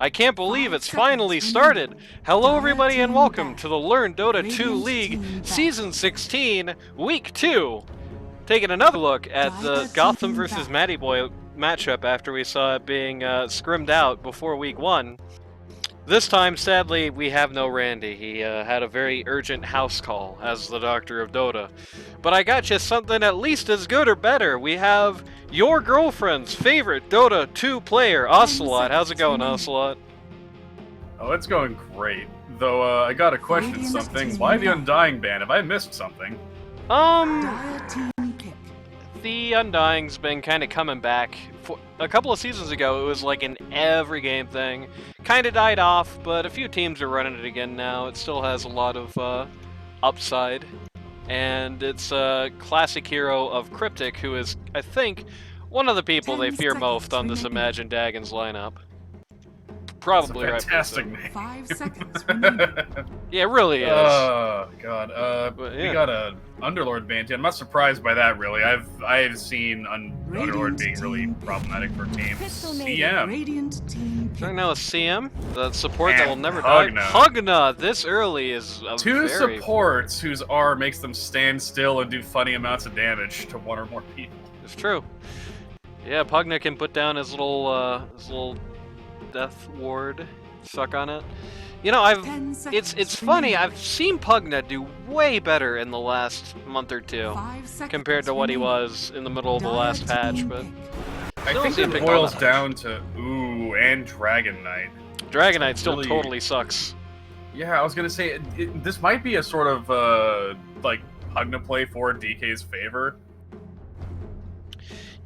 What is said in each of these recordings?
I can't believe it's finally started! Hello everybody and welcome to the Learn Dota 2 League Season 16, Week 2! Taking another look at the Gotham versus Matty Boy matchup after we saw it being scrimmed out before Week 1. This time, sadly, we have no Randy. He had a very urgent house call as the Doctor of Dota. But I got you something at least as good or better. We have your girlfriend's favorite Dota 2 player, Ocelot. How's it going, Ocelot? Oh, it's going great. Though, I gotta question something. Why the Undying ban? Have I missed something? The Undying's been kind of coming back. A couple of seasons ago, it was like an every game thing. Kind of died off, but a few teams are running it again now. It still has a lot of upside. And it's a classic hero of Cryptic, who is, I think, one of the people they fear most on this Imagine Dragons lineup. Probably right. Fantastic name. 5 seconds remaining. Yeah, it really is. Oh god. But, yeah. We got a Underlord ban. I'm not surprised by that really. I've seen Underlord being really problematic for teams. CM. Right now, a CM, the support And that will never Pugna. die. Pugna this early is a Two very... supports whose R makes them stand still and do funny amounts of damage to one or more people. It's true. Yeah, Pugna can put down his little death ward, suck on it. You know, it's funny, I've seen Pugna do way better in the last month or two compared to what he was in the middle of the last patch, but I think it boils down to and Dragon Knight. Dragon Knight still Really- totally sucks. Yeah, I was gonna say this might be a sort of like Pugna play for DK's favor.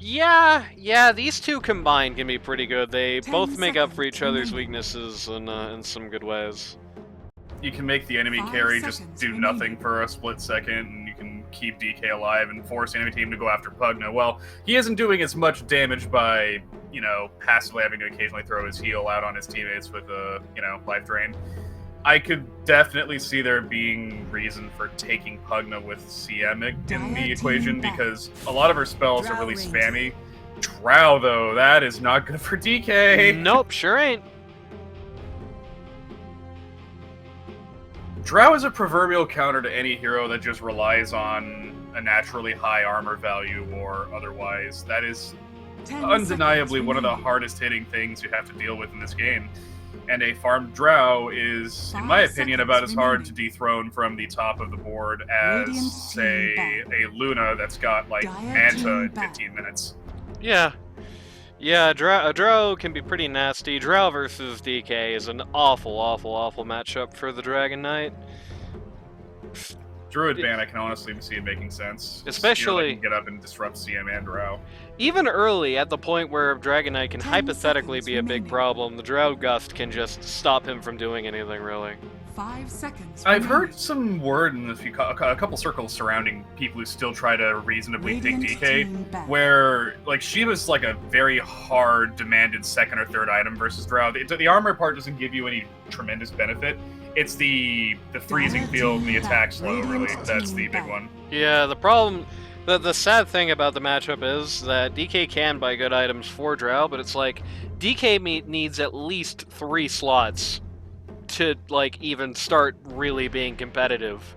Yeah, these two combined can be pretty good. They both make up for each other's weaknesses in some good ways. You can make the enemy 5 carry just seconds do remaining. nothing for a split second, and you can keep DK alive and force the enemy team to go after Pugna. Well, he isn't doing as much damage by, you know, passively having to occasionally throw his heal out on his teammates with you know, life drain. I could definitely see there being reason for taking Pugna with CM in the equation because a lot of her spells are really spammy. Drow, though, that is not good for DK. Nope, sure ain't. Drow is a proverbial counter to any hero that just relies on a naturally high armor value or otherwise. That is undeniably one of the hardest hitting things you have to deal with in this game. And a farmed Drow is, in my opinion, about as hard to dethrone from the top of the board as, say, a Luna that's got, like, Manta in 15 minutes. Yeah, a Drow can be pretty nasty. Drow versus DK is an awful matchup for the Dragon Knight. Druid ban, I can honestly see it making sense. Especially- You can get up and disrupt CM and Drow. Even early, at the point where Dragon Knight can 10 hypothetically seconds be a big remaining. problem, the Drow Gust can just stop him from doing anything, really. 5 seconds. I've heard some word in a couple circles surrounding people who still try to reasonably dig DK, where, like, she was, like, a very hard, demanded second or third item versus Drow. The armor part doesn't give you any tremendous benefit. It's the freezing field and the attack slow, really. That's the big one. Yeah, the problem... The sad thing about the matchup is that DK can buy good items for Drow, but it's like, DK needs at least 3 slots to, like, even start really being competitive.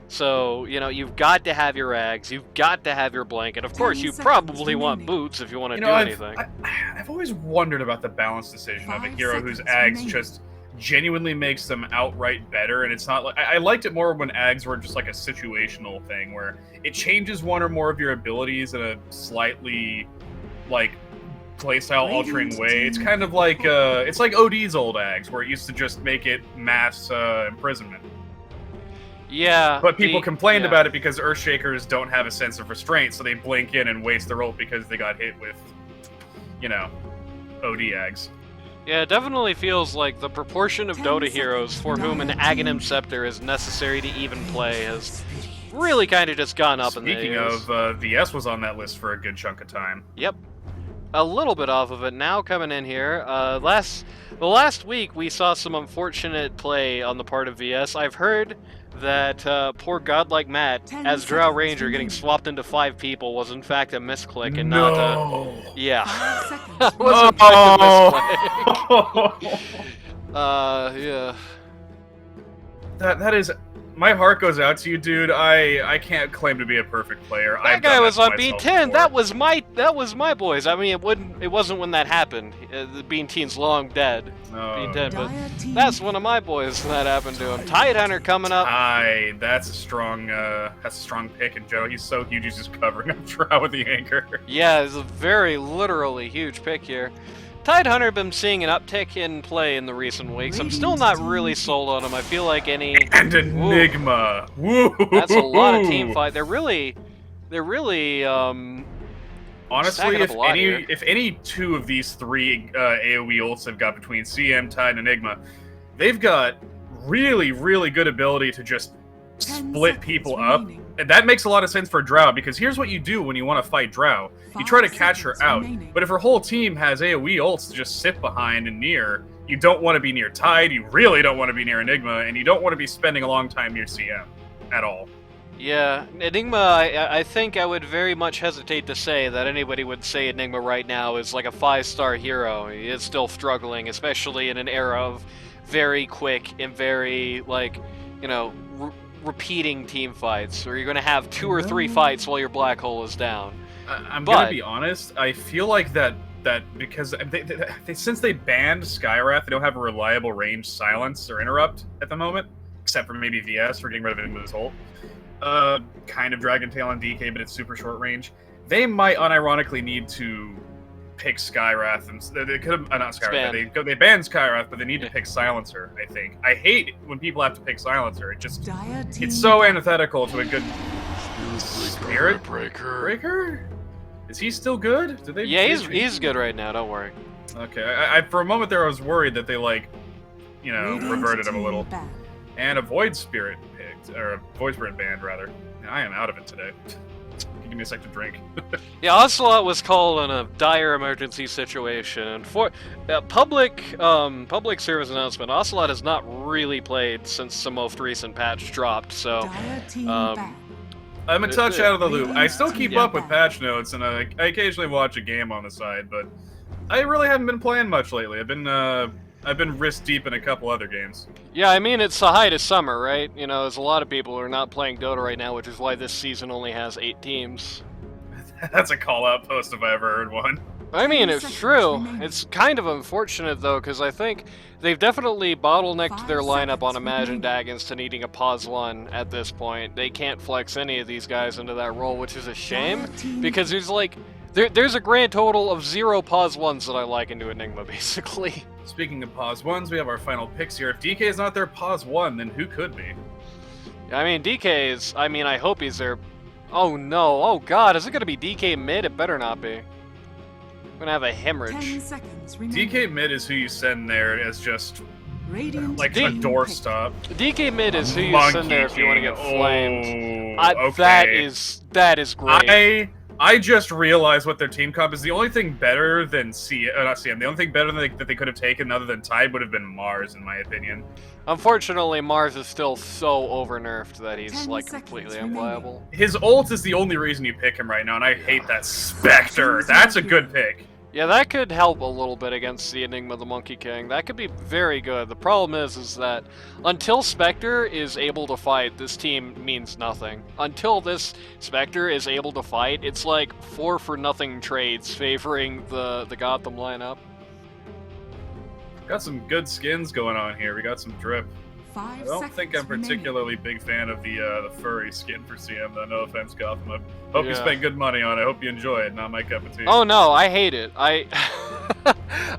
So, you know, you've got to have your Ags, you've got to have your blanket. Of course, you probably want boots if you want to do anything. I've always wondered about the balance decision of a 5 hero whose seconds Ags remaining. just genuinely makes them outright better, and it's not like I liked it more when Ags were just like a situational thing where it changes one or more of your abilities in a slightly like playstyle altering way. It's kind of like it's like OD's old Ags where it used to just make it mass imprisonment. Yeah. But people complained about it because Earthshakers don't have a sense of restraint, so they blink in and waste their ult because they got hit with, you know, OD Ags. Yeah, it definitely feels like the proportion of 10 Dota seconds heroes for whom an remaining. Aghanim Scepter is necessary to even play has really kind of just gone up in the Speaking years. of, VS was on that list for a good chunk of time. Yep. A little bit off of it now coming in here. The last week we saw some unfortunate play on the part of VS. I've heard that poor godlike Matt, 10 as Drow seconds Ranger, getting remaining. swapped into 5 people was in fact a misclick and No. not yeah. 5 seconds That remaining. was in fact a misclick. Yeah. That is, my heart goes out to you, dude. I can't claim to be a perfect player. That guy was on Bean 10. That was my boys. I mean, it wasn't when that happened. The Bean Teen's long dead. Bean 10, but Dire team that's one of my boys that happened to him. Tide Hunter coming up. That's a strong pick, and Joe, he's so huge, he's just covering up Drow with the anchor. Yeah, it's a very literally huge pick here. Tide Hunter been seeing an uptick in play in the recent weeks. I'm still not really sold on him. I feel like any And Enigma. Woo. that's a lot of team fight. They're really Honestly, stacking up a lot here. if any two of these three AoE ults have got between CM, Tide, and Enigma, they've got really, really good ability to just 10 split seconds people up. remaining. And that makes a lot of sense for Drow, because here's what you do when you want to fight Drow. You try to 5 catch her seconds out, remaining. but if her whole team has AoE ults to just sit behind and near, you don't want to be near Tide, you really don't want to be near Enigma, and you don't want to be spending a long time near CM at all. Yeah, Enigma, I think I would very much hesitate to say that anybody would say Enigma right now is like a 5-star hero. He is still struggling, especially in an era of very quick and very, like, you know, repeating team fights, where you're going to have 2 or 3 fights while your black hole is down. I'm But- gonna be honest, I feel like that because they since they banned Skywrath, they don't have a reliable range silence or interrupt at the moment, except for maybe VS for getting rid of Enigma's ult. Kind of Dragon Tail on DK, but it's super short range. They might unironically need to pick Skywrath, and they could have not Skywrath. They banned Skywrath, but they need to pick Silencer. I think I hate when people have to pick Silencer. Dire team It's so antithetical to a good Spirit Breaker. Is he still good? Did they? Yeah, he's good right now, don't worry. Okay, I for a moment there I was worried that they Radiant reverted him a team little. back. And a Void Spirit picked, or a Void Spirit banned rather. I am out of it today. Give me a sec to drink. Yeah, Ocelot was called in a dire emergency situation, and for public service announcement, Ocelot has not really played since the most recent patch dropped, so Dire team um, back. I'm a touch out of the loop. I still keep Yeah. up with patch notes, and I occasionally watch a game on the side, but I really haven't been playing much lately. I've been wrist deep in a couple other games. yeah, I mean, it's the height of summer, right? You know, there's a lot of people who are not playing Dota right now, which is why this season only has 8 teams. That's a call-out post if I ever heard one. I mean, 10 it's seconds true. remaining. It's kind of unfortunate, though, because I think they've definitely bottlenecked 5 their lineup on seconds Imagine remaining. Dragons to needing a pause 1 at this point. They can't flex any of these guys into that role, which is a shame, Dire team because there's like... There's a grand total of 0 pause 1s that I like into Enigma, basically. Speaking of pause ones, we have our final picks here. If DK is not their pause one, then who could be? I mean, DK is... I mean, I hope he's there. Oh no, oh god, is it gonna be DK mid? It better not be. I'm gonna have a 10 hemorrhage. seconds remaining. DK mid is who you send there as just Radiant like a team doorstop. DK mid is who you send there if you want to get flamed. Okay. That is great. I just realized what their team comp is. The only thing better than not CM. The only thing better than that they could have taken other than Tide would have been Mars, in my opinion. Unfortunately, Mars is still so over-nerfed that he's 10 like seconds completely remaining. unplayable. His ult is the only reason you pick him right now, and I hate that Spectre. That's a good pick. Yeah, that could help a little bit against the Enigma the Monkey King. That could be very good. The problem is that until Spectre is able to fight, this team means nothing. Until this Spectre is able to fight, it's like 4-for-nothing trades favoring the Gotham lineup. Got some good skins going on here. We got some drip. 5 I don't seconds think I'm remaining. particularly big fan of the furry skin for CM, though. No offense, Gotham. I hope you Yeah. spent good money on it. I hope you enjoy it. Not my cup of tea. Oh no, I hate it. I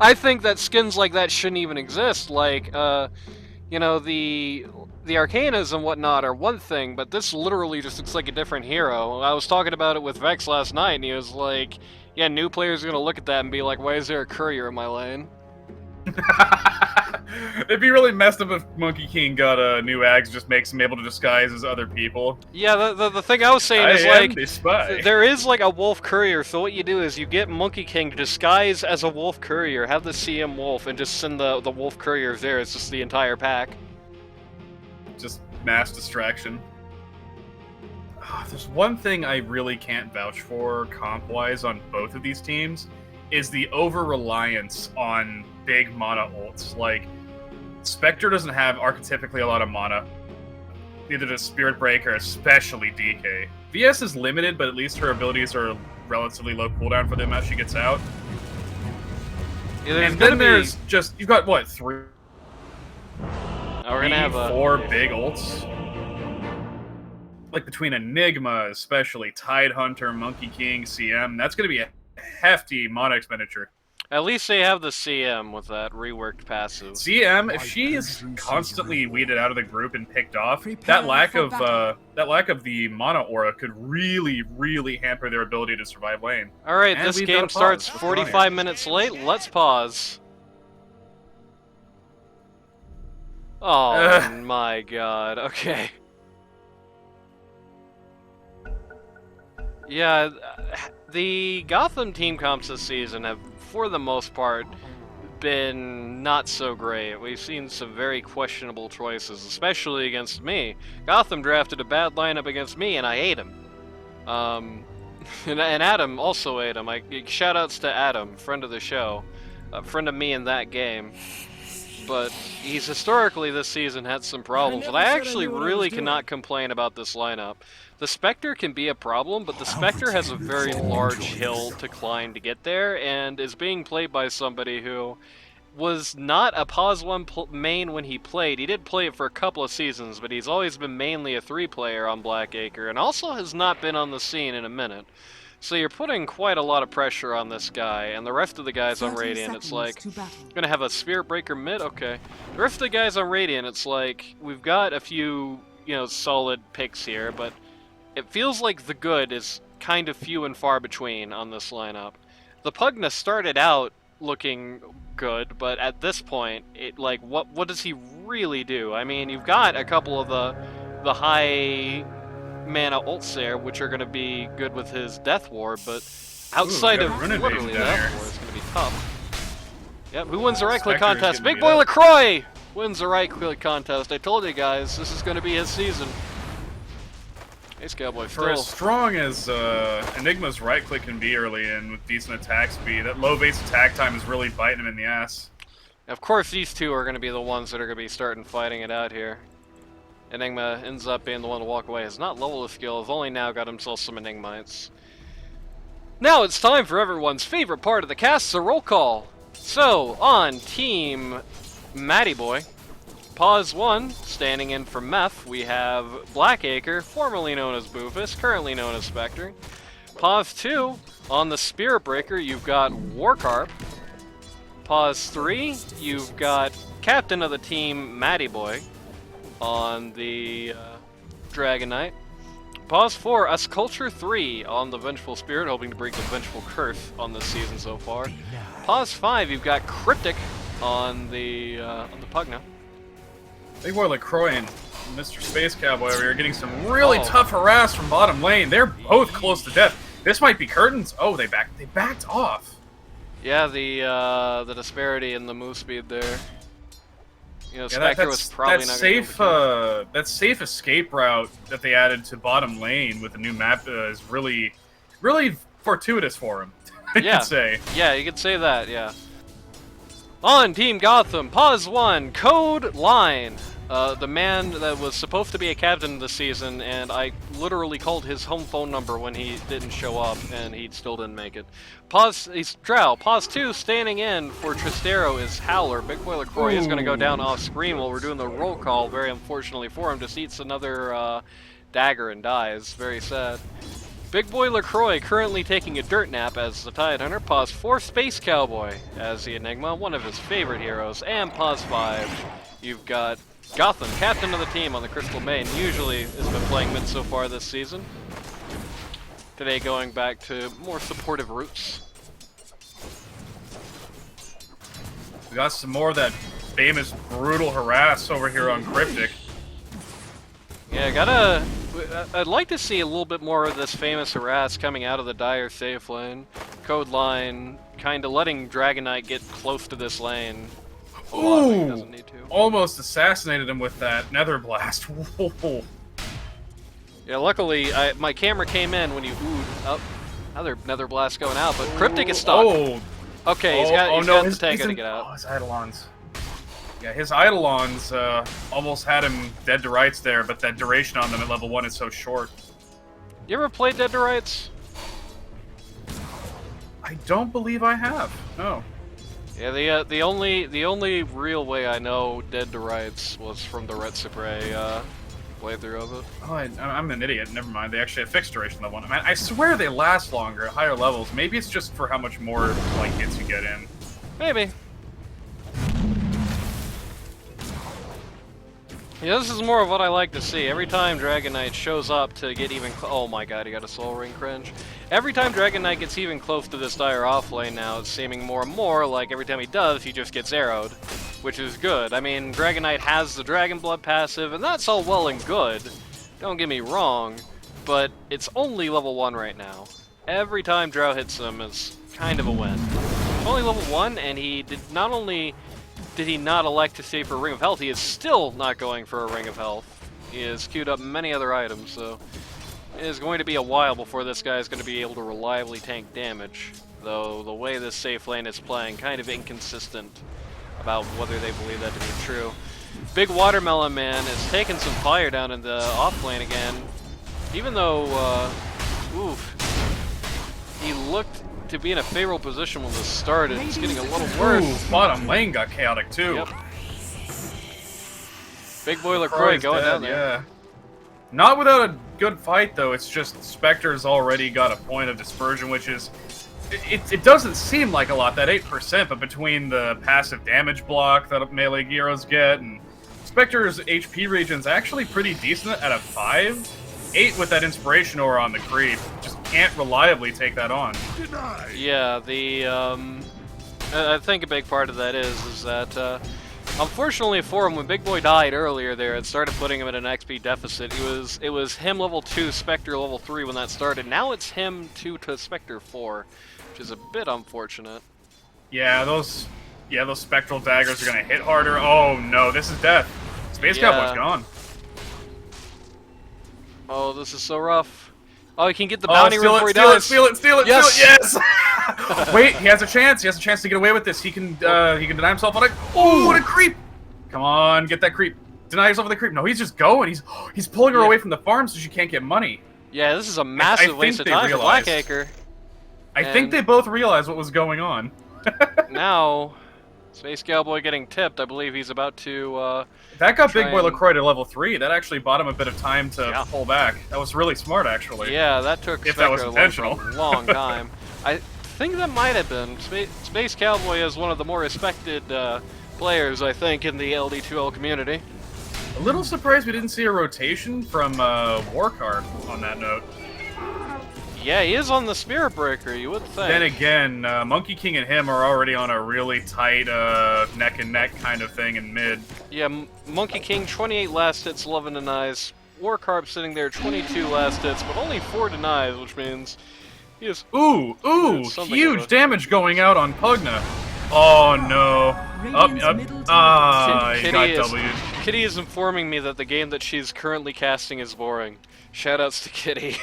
I think that skins like that shouldn't even exist. Like, you know, the Arcanas and whatnot are one thing, but this literally just looks like a different hero. I was talking about it with Vex last night, and he was like, yeah, new players are gonna look at that and be like, why is there a courier in my lane? It'd be really messed up if Monkey King got a new axe, just makes him able to disguise as other people. Yeah, the thing I was saying is, I am like, the spy. there is, like, a wolf courier, so what you do is you get Monkey King to disguise as a wolf courier, have the CM wolf, and just send the wolf couriers there. It's just the entire pack. Just mass distraction. There's one thing I really can't vouch for comp-wise on both of these teams, is the over-reliance on big mana ults. Like, Spectre doesn't have archetypically a lot of mana. Neither does Spirit Breaker, especially DK. VS is limited, but at least her abilities are relatively low cooldown for the amount she gets out. Yeah, And then there's just, you've got, what, we're gonna have four big ults? Like, between Enigma, especially, Tidehunter, Monkey King, CM, that's gonna be a hefty mana expenditure. At least they have the CM with that reworked passive. CM, if she is constantly weeded out of the group and picked off, that lack of the mana aura could really, really hamper their ability to survive lane. All right, And this we've game got a starts pause. 45 minutes late. Let's pause. Oh my god. Okay. Yeah, the Gotham team comps this season have, for the most part, been not so great. We've seen some very questionable choices, especially against me. Gotham drafted a bad lineup against me, and I ate him. And Adam also ate him. Shoutouts to Adam, friend of the show, friend of me in that game. But he's historically this season had some problems, and I actually really cannot complain about this lineup. The Spectre can be a problem, but the Spectre has a very large hill to climb to get there, and is being played by somebody who was not a Pos 1 main when he played. He did play it for a couple of seasons, but he's always been mainly a 3-player on Blackacre, and also has not been on the scene in a minute. So you're putting quite a lot of pressure on this guy, and the rest of the guys on Radiant, it's like, gonna have a Spirit Breaker mid? Okay. The rest of the guys on Radiant, it's like, we've got a few, solid picks here, but it feels like the good is kind of few and far between on this lineup. The Pugna started out looking good, but at this point, what does he really do? I mean, you've got a couple of the high mana ults there, which are going to be good with his Death Ward, but outside of literally Death Ward, it's going to be tough. Yep, who wins the right-click contest? Big Boy LaCroix wins the right-click contest. I told you guys, this is going to be his season. Ace Cowboy still. For as strong as Enigma's right-click can be early in with decent attack speed, that low base attack time is really biting him in the ass. Of course, these two are going to be the ones that are going to be starting fighting it out here. Enigma ends up being the one to walk away. Has not leveled his skill, has only now got himself some Enigmites. Now it's time for everyone's favorite part of the cast, the roll call. So, on Team Matty Boy, Pause 1, standing in for Meth, we have Blackacre, formerly known as Boofus, currently known as Spectre. Pause 2, on the Spirit Breaker, you've got Warcarp. Pause 3, you've got Captain of the Team Matty Boy on the Dragon Knight. Pause 4, Us Culture 3 on the Vengeful Spirit, hoping to break the Vengeful Curse on this season so far. Pause 5, you've got Cryptic on the Pugna. Big Boy LaCroix and Mr. Space Cowboy over here getting some really tough harass from bottom lane. They're both close to death. This might be curtains. Oh, they backed off. Yeah, the disparity in the move speed there. Spectre was probably not going to that safe escape route that they added to bottom lane with the new map is really, really fortuitous for him. I could say. Yeah, you could say that. Yeah. On Team Gotham, Pause 1, Code Line. The man that was supposed to be a captain this season, and I literally called his home phone number when he didn't show up, and he still didn't make it. He's Drow. Pause 2, standing in for Tristero is Howler. Big Boy LaCroix is going to go down off screen while we're doing the roll call, very unfortunately for him. Just eats another dagger and dies. Very sad. Big Boy LaCroix currently taking a dirt nap as the Tidehunter. Pause 4, Space Cowboy as the Enigma, one of his favorite heroes. And pause 5, you've got Gotham, captain of the team on the Crystal Main. Usually has been playing mid so far this season. Today going back to more supportive roots. We got some more of that famous brutal harass over here on Cryptic. Yeah, I'd like to see a little bit more of this famous harass coming out of the Dire safe lane. Code line, kind of letting Dragon Knight get close to this lane. A lot when he doesn't need to. Almost assassinated him with that Nether Blast. Whoa. Yeah, luckily, my camera came in when you oohed up. Another Nether Blast going out, but Cryptic is stuck. Oh. Okay, he's got the tango to get out. Oh, his Eidolons. Yeah, his Eidolons almost had him dead to rights there, but that duration on them at level 1 is so short. You ever played Dead to Rights? I don't believe I have. No. Yeah, the only real way I know Dead to Rights was from the Red Supre playthrough of it. Oh, I'm an idiot. Never mind. They actually have fixed duration level 1. Man, I swear they last longer at higher levels. Maybe it's just for how much more like hits you get in. Maybe. Yeah, this is more of what I like to see. Every time Dragon Knight shows up to get even oh my god, he got a soul ring cringe. Every time Dragon Knight gets even close to this Dire off lane now, it's seeming more and more like every time he does, he just gets arrowed, which is good. I mean, Dragon Knight has the Dragon Blood passive, and that's all well and good. Don't get me wrong, but it's only level 1 right now. Every time Drow hits him is kind of a win. It's only level 1, and he did not only did he not elect to stay for a Ring of Health, he is still not going for a Ring of Health. He has queued up many other items, so it is going to be a while before this guy is going to be able to reliably tank damage. Though the way this safe lane is playing, kind of inconsistent about whether they believe that to be true. Big Watermelon Man is taking some fire down in the off lane again. Even though, he looked to be in a favorable position when this started. It's getting a little worse. Ooh, bottom lane got chaotic too. Yep. Big Boy LaCroix going down there. Yeah. Not without a good fight though. It's just Spectre's already got a point of dispersion, which is it doesn't seem like a lot, that 8%, but between the passive damage block that melee heroes get and Spectre's HP regen's actually pretty decent at a 5. 8 with that inspiration aura on the creep. Just can't reliably take that on. Yeah, I think a big part of that is that unfortunately for him, when Big Boy died earlier there, it started putting him in an XP deficit. It was him level 2, Spectre level 3 when that started. Now it's him 2 to Spectre 4, which is a bit unfortunate. Yeah, those spectral daggers are gonna hit harder. Oh no, this is death. Space Cowboy's gone. Oh, this is so rough. Oh, he can get the bounty ring before he dies. Steal it, Yes! yes! Wait, he has a chance. He has a chance to get away with this. He can deny himself on it. Oh, what a creep! Come on, get that creep. Deny yourself on the creep. No, he's just going. He's pulling her away from the farm so she can't get money. Yeah, this is a massive waste of time for Blackacre. I think they both realized what was going on. Now, Space Cowboy getting tipped. I believe he's about to. That got Big Boy LaCroix to level 3. That actually bought him a bit of time to pull back. That was really smart, actually. Yeah, that took if that was intentional. a long time. I think that might have been. Space Cowboy is one of the more respected players, I think, in the LD2L community. A little surprised we didn't see a rotation from Warcard on that note. Yeah, he is on the Spirit Breaker, you would think. Then again, Monkey King and him are already on a really tight neck and neck kind of thing in mid. Yeah, Monkey King 28 last hits, 11 denies. Warcarp sitting there 22 last hits, but only 4 denies, which means he is. Ooh, huge damage going out on Pugna. Oh no. He got W'd. Kitty is informing me that the game that she's currently casting is boring. Shoutouts to Kitty.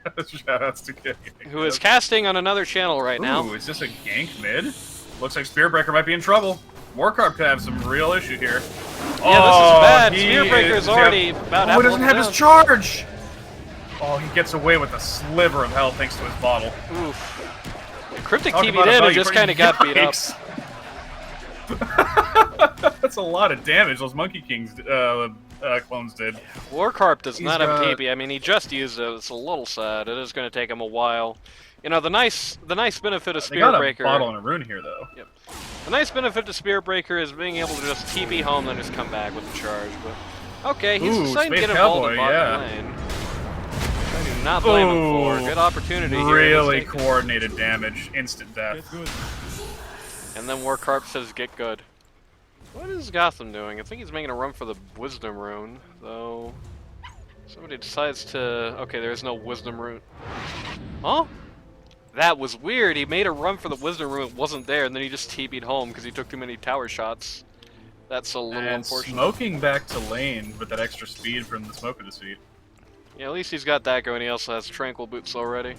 Shoutouts to Kitty. Who is casting on another channel right now. Ooh, is this a gank mid? Looks like Spearbreaker might be in trouble. Warcarp could have some real issue here. Yeah, this is bad. Spearbreaker is already about half. Oh, he doesn't have his charge! Oh, he gets away with a sliver of health thanks to his bottle. Oof. The Cryptic TV'd in and just kind of got beat up. That's a lot of damage those Monkey Kings clones did. Warcarp does not have a TP. I mean, he just used it. It's a little sad. It is going to take him a while. You know, the nice benefit of Spirit Breaker. They got a bottle and a rune here, though. Yep. The nice benefit to Spirit Breaker is being able to just TP home and just come back with the charge. But okay, he's deciding to get involved in bottom lane. I do not blame him. 4. Good opportunity here. Really coordinated damage. Instant death. Really coordinated damage. Instant death. Ooh, Space Cowboy, yeah. Not with enough mana. Ooh, Space Cowboy, yeah. Not with enough mana. Ooh, Space Cowboy, yeah. Ooh, Really coordinated damage. Instant death. And then Warcarp says, get good. What is Gotham doing? I think he's making a run for the Wisdom Rune, though. Somebody decides to... Okay, there's no Wisdom Rune. Huh? That was weird. He made a run for the Wisdom Rune, it wasn't there, and then he just TP'd home because he took too many tower shots. That's a little And unfortunate. smoking back to lane with that extra speed from the smoke of defeat. Yeah, at least he's got that going. He also has Tranquil Boots already.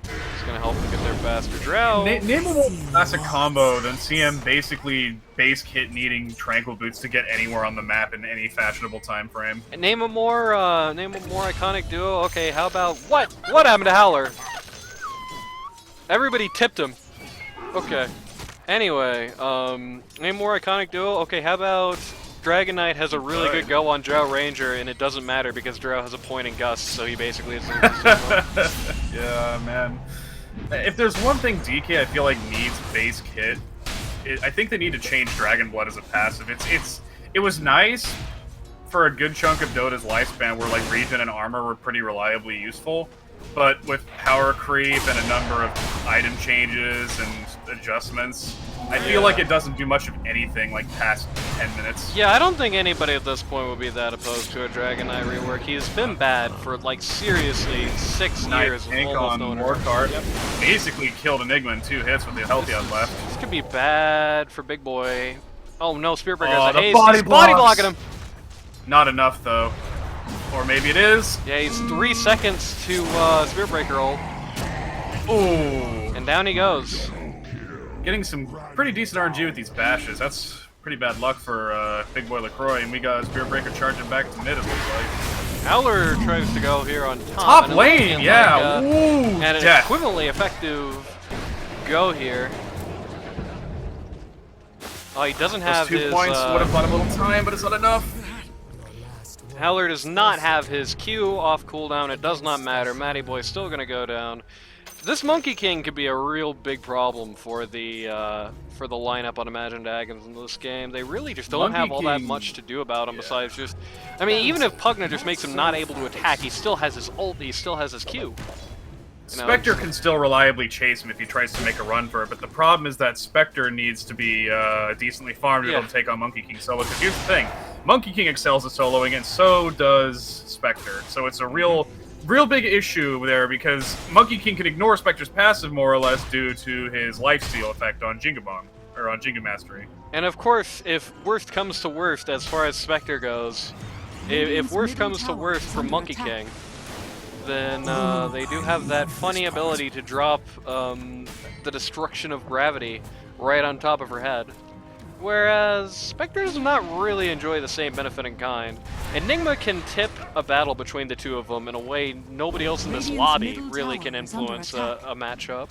It's gonna help him get there faster. Drow! Name a more classic combo than CM basically base kit needing Tranquil Boots to get anywhere on the map in any fashionable time frame. Name a more iconic duo. Okay, how about what? What happened to Howler? Everybody tipped him. Okay. Anyway, name more iconic duo. Okay, how about Dragon Knight has a really good go on Drow Ranger, and it doesn't matter because Drow has a point in Gust, so he basically is. Yeah, man. If there's one thing DK I feel like needs base kit, I think they need to change Dragon Blood as a passive. It was nice for a good chunk of Dota's lifespan where like regen and armor were pretty reliably useful, but with power creep and a number of item changes and adjustments, I feel like it doesn't do much of anything like past 10 minutes. Yeah, I don't think anybody at this point would be that opposed to a Dragon Knight rework. He's been bad for like seriously 6 years. Tank almost on no one Warcart. Yep. Basically killed Enigma in 2 hits with the health he had left. This could be bad for Big Boy. Oh no, Spirit Breaker's Oh, a the haste. body He's body blocks. blocking him. Not enough though. Or maybe it is. Yeah, he's 3 seconds to Spirit Breaker ult. Ooh. And down he goes. Getting some pretty decent RNG with these bashes. That's pretty bad luck for Big Boy LaCroix, and we got Spirit Breaker charging back to mid, it looks like. Howler tries to go here on top. Top and it lane, looking yeah. Like, Ooh, and an death. equivalently effective go here. Oh, he doesn't have Those 2 his... points would have bought a little time, but it's not enough. Howler does not have his Q off cooldown. It does not matter. Matty Boy's still going to go down. This Monkey King could be a real big problem for the lineup on Imagine Dragons in this game. They really just don't Monkey have all that King, much to do about him besides just... I mean, even if Pugna just makes him not able to attack, he still has his ult, he still has his Q. You know, Spectre can still reliably chase him if he tries to make a run for it, but the problem is that Spectre needs to be decently farmed to be able to take on Monkey King solo. Because here's the thing, Monkey King excels at soloing, and so does Spectre. So it's a real big issue there because Monkey King can ignore Spectre's passive more or less due to his lifesteal effect on Jingabong, or on Jinga Mastery. And of course, if worst comes to worst as far as Spectre goes, if worst comes to worst for Monkey King, then they do have that funny ability to drop the destruction of gravity right on top of her head. Whereas Spectre does not really enjoy the same benefit in kind. Enigma can tip a battle between the two of them in a way nobody else in this lobby really can influence a matchup.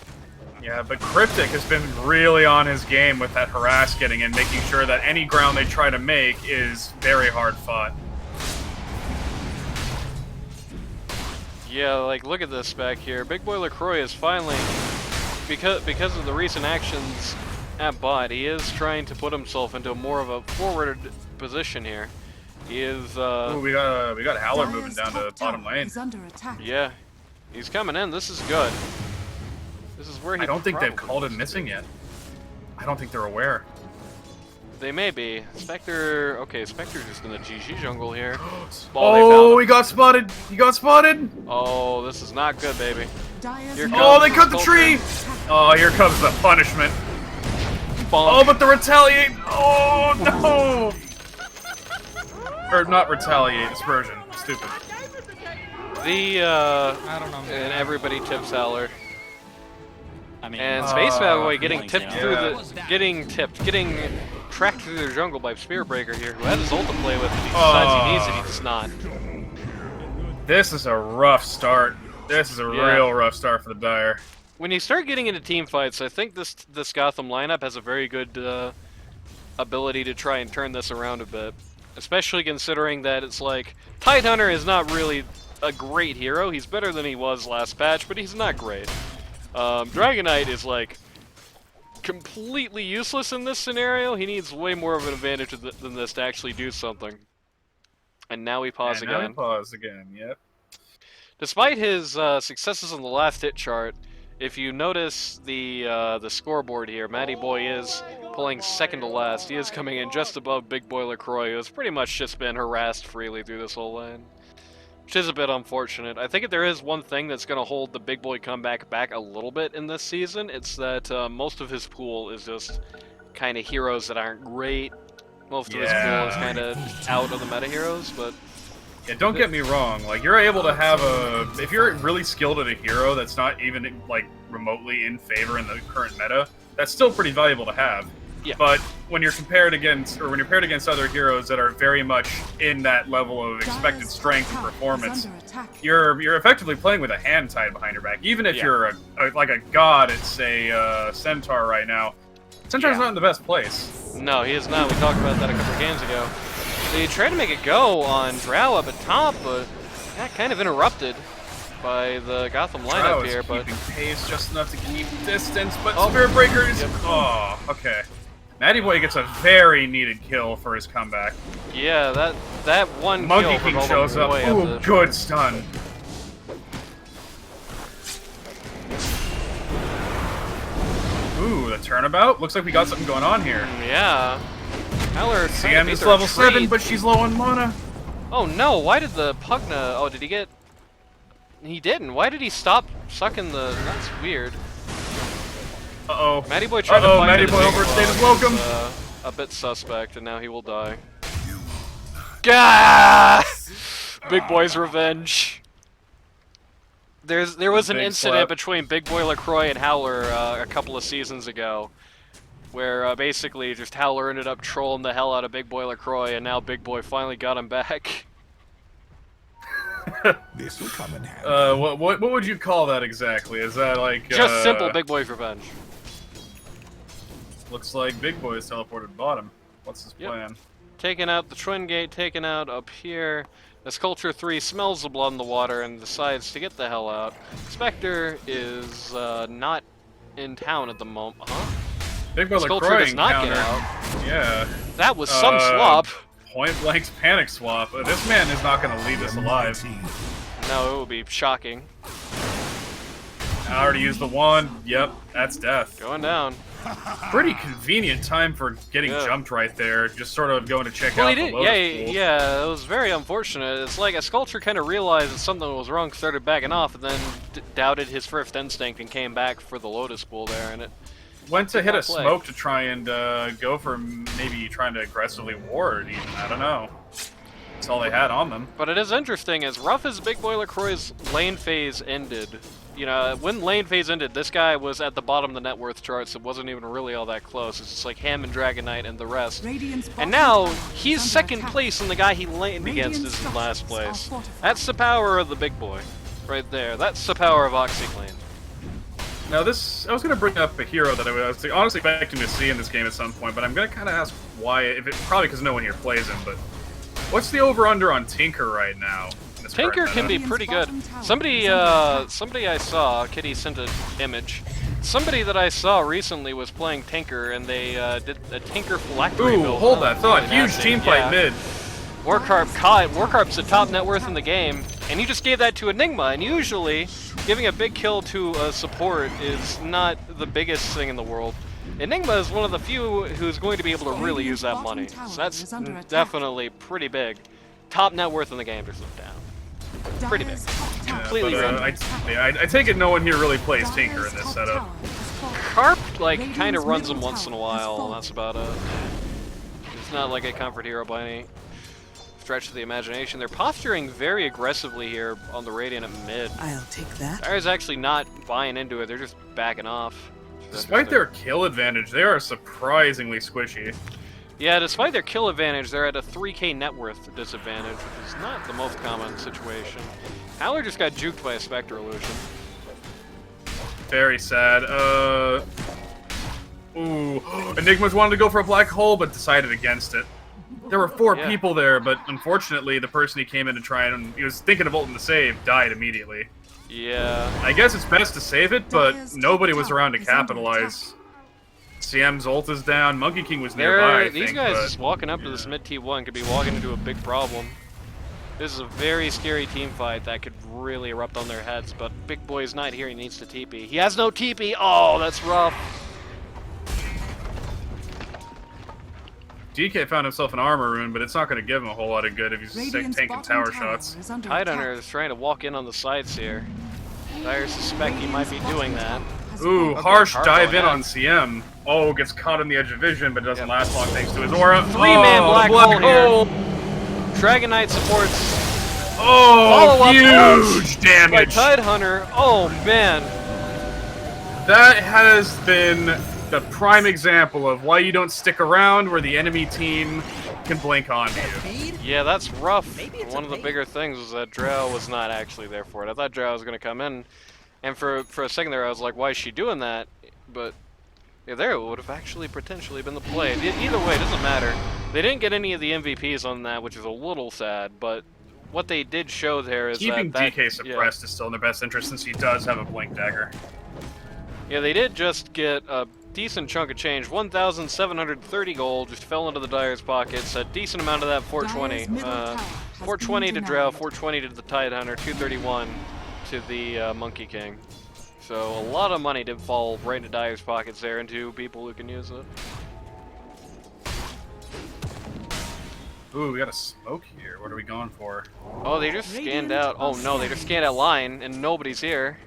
Yeah, but Cryptic has been really on his game with that harass getting in, making sure that any ground they try to make is very hard fought. Yeah, like look at this back here. Big Boy LaCroix is finally, because of the recent actions at bot, he is trying to put himself into more of a forward position here. He is Ooh, we got Howler moving down to bottom lane. yeah, he's coming in. This is good. This is where he I don't think they've probably called him wants missing to. yet. I don't think they're aware. They may be. Spectre, okay, Spectre's just in the GG jungle here. Oh, he got spotted! He got spotted! Oh, this is not good, baby. Here Oh, comes they cut the Sculptor. tree! Oh, here comes the punishment. Bonk. Oh, but the retaliate! Oh, no! Or not retaliate, dispersion. Stupid. The, I don't know. and everybody tips Howler. I mean, And Space Cowboy getting like, tipped yeah. through the, getting tracked through their jungle by Spirit Breaker here, who has his ult to play with, and he decides he needs it, he does not. This is a rough start. This is a Yeah. real rough start for the Dire. When you start getting into team fights, I think this Gotham lineup has a very good ability to try and turn this around a bit. Especially considering that it's like, Tidehunter is not really a great hero. He's better than he was last patch, but he's not great. Dragon Knight is like completely useless in this scenario. He needs way more of an advantage than this to actually do something. And now we pause And now we pause again, yep. Despite his successes on the last hit chart, if you notice the scoreboard here, Matty Boy is pulling second to last. He is coming in just above Big Boy LaCroix, who has pretty much just been harassed freely through this whole lane. Which is a bit unfortunate. I think if there is one thing that's going to hold the Big Boy comeback back a little bit in this season, it's that most of his pool is just kind of heroes that aren't great. Most of his pool is kind of out of the meta heroes, but... Yeah, don't get me wrong, like, you're able to have if you're really skilled at a hero that's not even, like, remotely in favor in the current meta, that's still pretty valuable to have. Yeah. But when you're paired against other heroes that are very much in that level of expected strength and performance, you're effectively playing with a hand tied behind your back. Even if you're like a god at, say, Centaur right now, Centaur's not in the best place. No, he is not. We talked about that a couple of games ago. They tried to make a go on Drow up at top, but got kind of interrupted by the Gotham lineup here. But keeping pace just enough to keep distance, but Spirit Breakers. Yep. Oh, okay. Matty Boy gets a very needed kill for his comeback. Yeah, that one Monkey kill King shows up. Ooh, good stun. Ooh, the turnabout. Looks like we got something going on here. Yeah. Howler CM is level 7, but she's low on mana. Oh no, why did the Pugna... Oh, did he get... He didn't. Why did he stop sucking the... That's weird. Uh-oh. Matty Boy tried to find Matty Boy overstayed his welcome. A bit suspect, and now he will die. Gah! Big Boy's revenge. There was an incident between Big Boy LaCroix and Howler a couple of seasons ago, where basically just Howler ended up trolling the hell out of Big Boy LaCroix, and now Big Boy finally got him back. This will come in handy. What would you call that exactly? Is that like just simple Big Boy's revenge? Looks like Big Boy is teleported bottom. What's his plan? Taking out the Twin Gate, taken out up here. The Sculpture 3 smells the blood in the water and decides to get the hell out. Spectre is not in town at the moment. Huh? Big Boy Sculpture does not get out. Yeah. That was some swap. Point blank's panic swap. This man is not going to leave us alive. No, it would be shocking. I already used the wand. Yep, that's death. Going down. Pretty convenient time for getting jumped right there. Just sort of going to check out the Lotus pool. Yeah, it was very unfortunate. It's like a Sculpture kind of realized that something was wrong, started backing off, and then doubted his first instinct and came back for the Lotus pool there, and it went to hit a smoke to try and go for maybe trying to aggressively ward even. I don't know. That's all they had on them. But it is interesting, as rough as Big Boy LaCroix's lane phase ended, you know, when lane phase ended, this guy was at the bottom of the net worth charts. It wasn't even really all that close. It's just like him and Dragon Knight and the rest. And now, he's second place, and the guy he laned against is in last place. That's the power of the Big Boy, right there. That's the power of OxyClean. Now I was going to bring up a hero that I was honestly expecting to see in this game at some point, but I'm going to kind of ask why, probably because no one here plays him, but what's the over-under on Tinker right now? Tinker can be pretty good. Somebody I saw, Kitty sent an image. Somebody that I saw recently was playing Tinker, and they did a Tinker phylactery build. Ooh, hold that thought. Huge team fight mid. Warcarp's the top net worth in the game, and he just gave that to Enigma, and usually giving a big kill to a support is not the biggest thing in the world. Enigma is one of the few who's going to be able to really use that money, so that's definitely pretty big. Top net worth in the game just looked down. Pretty big. Completely random. I take it no one here really plays Tinker in this setup. Carp, like, kind of runs him once in a while, and that's about it. It's not like a comfort hero by any stretch of the imagination. They're posturing very aggressively here on the Radiant at mid. I'll take that. Dyer's actually not buying into it, they're just backing off. Despite their kill advantage, they are surprisingly squishy. Yeah, despite their kill advantage, they're at a 3k net worth disadvantage, which is not the most common situation. Howler just got juked by a Spectre Illusion. Very sad. Ooh. Enigma's wanted to go for a black hole, but decided against it. There were 4 people there, but unfortunately, the person he came in to try and he was thinking of ulting the save died immediately. Yeah. I guess it's best to save it, but nobody was around to capitalize. CM's ult is down. Monkey King was nearby. These guys just walking up to this mid T1 could be walking into a big problem. This is a very scary team fight that could really erupt on their heads, but Big Boy's not here, he needs to TP. He has no TP! Oh, that's rough. DK found himself an armor rune, but it's not going to give him a whole lot of good if he's Radiant's tanking bottom tower tower shots. is under Tidehunter attack. is trying to walk in on the sides here. I suspect he might be doing that. Ooh, Okay, harsh hard dive going in in. on CM. Oh, gets caught in the edge of vision, but it doesn't Yep. last long thanks to his aura. Three-man Oh, black black hole hole. Dragon Knight supports Oh, Follow-up huge by damage. Tidehunter. Oh, man. That has been the prime example of why you don't stick around where the enemy team can blink onto you. Yeah, that's rough. One of the bigger things was that Drow was not actually there for it. I thought Drow was going to come in, and for a second there I was like, why is she doing that? But yeah, there it would have actually potentially been the play. Either way, it doesn't matter. They didn't get any of the MVPs on that, which is a little sad, but what they did show there is Keeping that DK suppressed is still in their best interest since he does have a blink dagger. Yeah, they did just get a decent chunk of change. 1,730 gold just fell into the Dyer's pockets. A decent amount of that 420. Dyer's middle tower has 420 to been Drow, denied. 420 to the Tidehunter, 231 to the Monkey King. So a lot of money did fall right into Dyer's pockets there, into people who can use it. Ooh, we got a smoke here. What are we going for? Oh, they just scanned Radiant out. Oh are no, they just scanned out line, and nobody's here.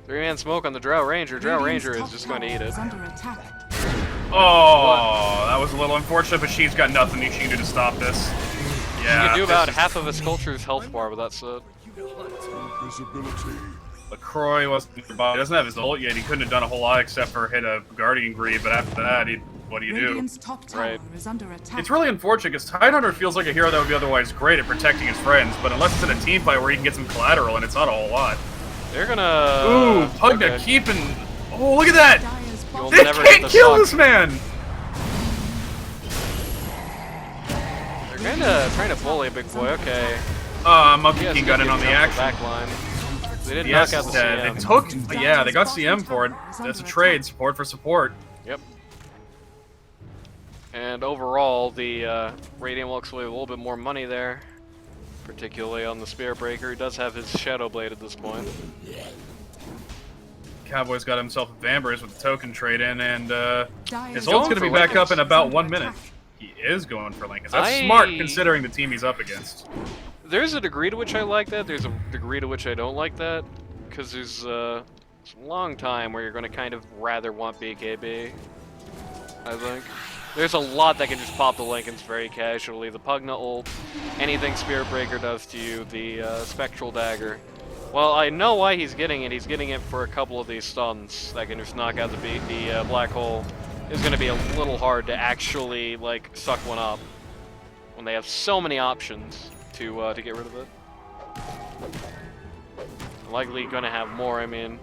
3-man smoke on the Drow Ranger. Drow Radiant's Ranger is top just going to eat tower it. is under attack. Oh, that was a little unfortunate, but she's got nothing she can do to stop this. Yeah. You can do this about is- half of his culture's health bar, but that's it. LaCroix wasn't nearby. He doesn't have his ult yet. He couldn't have done a whole lot except for hit a Guardian Greed, but after that, what do you do? Radiant's top tower Right. is under attack. It's really unfortunate because Tidehunter feels like a hero that would be otherwise great at protecting his friends, but unless it's in a team fight where he can get some collateral, and it's not a whole lot. They're gonna... Ooh, Pugna okay. keeping... Oh, look at that! Dyer's You'll bottom They never hit can't the kill suck. this man! They're kinda trying to bully Big Boy, okay. Monkey He has King got in on the action. Back line. They did Yes, knock out the CM. they took... Yeah, they got CM for it. That's a trade. Support for support. Yep. And overall, the Radiant walks away with a little bit more money there. Particularly on the Spear Breaker. He does have his Shadow Blade at this point. Cowboy's got himself a Vambrace with the token trade in, and Dyer's his going ult's going to for be back up Lincolns. in about Under 1 minute. attack. He is going for Lincolns. That's smart considering the team he's up against. There's a degree to which I like that. There's a degree to which I don't like that. Because there's a long time where you're going to kind of rather want BKB. I think. There's a lot that can just pop the Lincolns very casually. The Pugna ult, anything Spirit Breaker does to you, the Spectral Dagger. Well, I know why he's getting it. He's getting it for a couple of these stuns that can just knock out the black hole. It's going to be a little hard to actually like suck one up when they have so many options to get rid of it. Likely going to have more. I mean,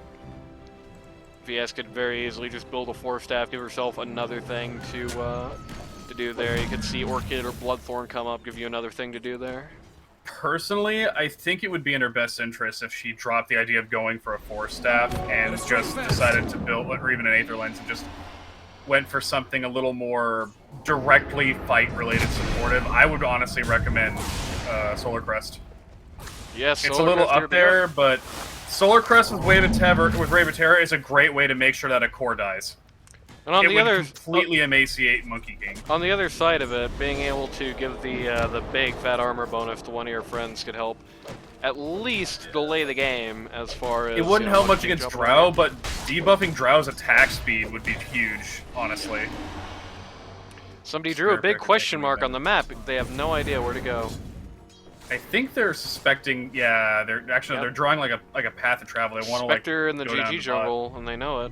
VS could very easily just build a 4-staff, give herself another thing to do there. You could see Orchid or Bloodthorn come up, give you another thing to do there. Personally, I think it would be in her best interest if she dropped the idea of going for a 4-staff and just decided to build, or even an Aether Lens, and just went for something a little more directly fight-related supportive. I would honestly recommend Solar Crest. Yes, It's a little up there, but Solar Crest with Wave of Terror is a great way to make sure that a core dies. And on It the would other completely emaciate Monkey King. on the other side of it, being able to give the big fat armor bonus to one of your friends could help at least delay the game as far as It wouldn't help much Monkey King against jumping Drow, around. but debuffing Drow's attack speed would be huge, honestly. Somebody drew a Spirit big Breaker question taking mark them. on the map. They have no idea where to go. I think they're suspecting. Yeah, they're actually Yep. they're drawing like a path of travel. They want to like Spectre in the go down GG the bot. jungle, and they know it.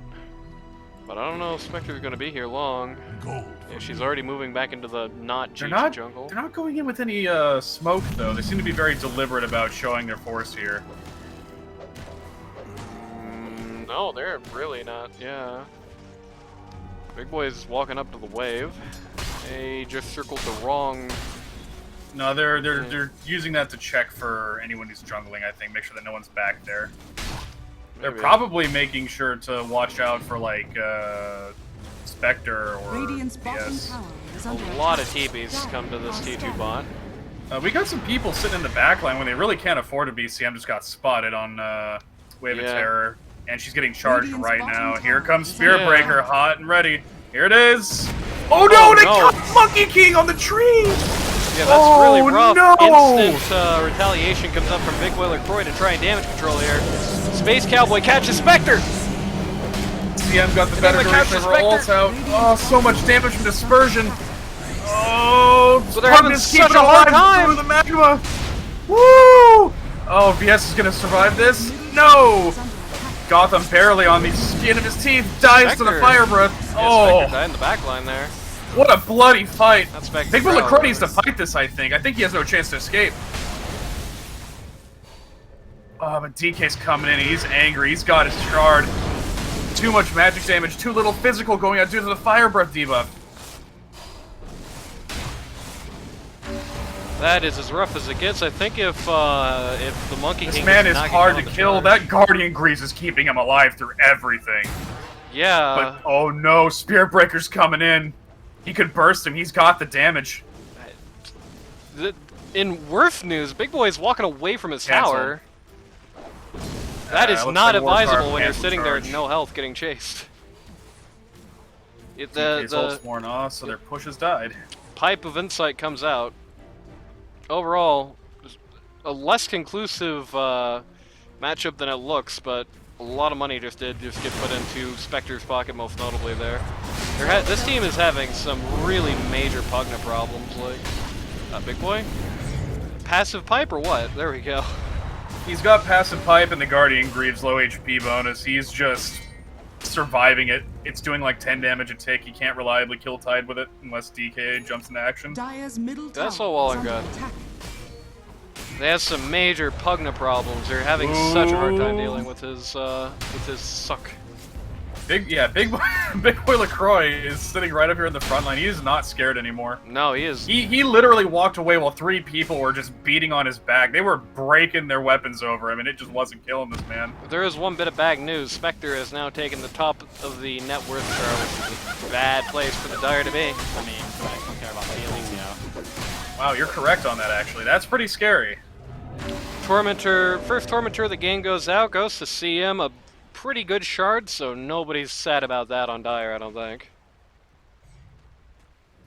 But I don't know if Spectre's going to be here long. Yeah, she's already moving back into the not They're GG not. jungle. They're not going in with any smoke though. They seem to be very deliberate about showing their force here. No, they're really not. Yeah. Big Boy's walking up to the wave. They just circled the wrong. No, they're using that to check for anyone who's jungling. I think make sure that no one's back there. They're Maybe. probably making sure to watch out for like Spectre or Radiant's bottom yes. tower is A under lot of attack. TPs Dire come to this are T2 scanning. bot. We got some people sitting in the back line when they really can't afford to be. CM just got spotted on Wave of Terror, and she's getting charged right now. Here comes Spirit Breaker, hot and ready. Here it is. Oh no, they got Monkey King on the tree! Yeah, that's really rough. No! Instant retaliation comes up from Big Boy LaCroix to try and damage control here. Space Cowboy catches Spectre! CM got the better duration of her ults out. Oh, so much damage from Dispersion. Oh, so they're having such a hard time through the magma. Woo! Oh, VS is gonna survive this? No! Gotham barely on the skin of his teeth, dies to the fire breath. Yeah, Spectre died in the back line there. What a bloody fight! Big Will LaCroix needs to fight this, I think. I think he has no chance to escape. Oh, but DK's coming in. He's angry. He's got his shard. Too much magic damage, too little physical going out due to the fire breath debuff. That is as rough as it gets. I think if the Monkey King... This man is hard to kill. That Guardian Grease is keeping him alive through everything. Yeah. But, oh no, Spirit Breaker's coming in. He could burst him. He's got the damage. In worse news, Big Boy's walking away from his tower. That is not advisable when you're sitting there at no health getting chased. The ult's worn off, so their push has died. Pipe of Insight comes out. Overall, a less conclusive matchup than it looks, but a lot of money just get put into Spectre's pocket, most notably there. This team is having some really major Pugna problems, like... Big Boy? Passive Pipe or what? There we go. He's got Passive Pipe and the Guardian Greaves low HP bonus. He's just surviving it. It's doing like 10 damage a tick. He can't reliably kill Tide with it unless DK jumps into action. That's all well and good. They have some major Pugna problems. They're having such a hard time dealing with his suck. Big Boy LaCroix is sitting right up here in the front line. He is not scared anymore. No, he is. He literally walked away while 3 people were just beating on his back. They were breaking their weapons over him, and it just wasn't killing this man. There is one bit of bad news. Spectre has now taken the top of the net worth chart, which is a bad place for the Dire to be. I mean, I don't care about feelings, you know. Wow, you're correct on that, actually. That's pretty scary. Tormentor, first Tormentor of the game goes out, goes to CM, a pretty good shard, so nobody's sad about that on Dire, I don't think.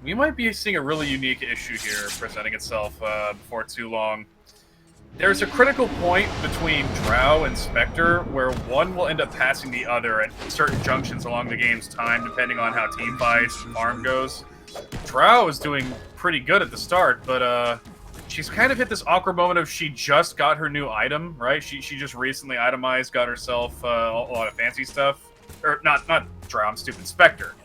We might be seeing a really unique issue here presenting itself before too long. There's a critical point between Drow and Spectre where one will end up passing the other at certain junctions along the game's time, depending on how team fights and farm goes. Drow is doing pretty good at the start, but she's kind of hit this awkward moment of she just got her new item, right? She just recently itemized, got herself a lot of fancy stuff. Or, not Drow, I'm stupid, Spectre.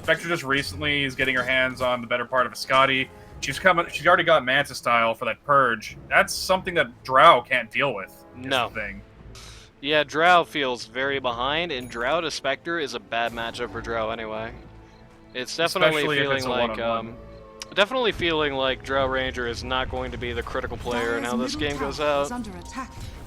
Spectre just recently is getting her hands on the better part of a Scotty. She's already got Manta style for that purge. That's something that Drow can't deal with. No. Thing. Yeah, Drow feels very behind, and Drow to Spectre is a bad matchup for Drow anyway. It's definitely feeling like definitely feeling like Drow Ranger is not going to be the critical player in how this game goes out.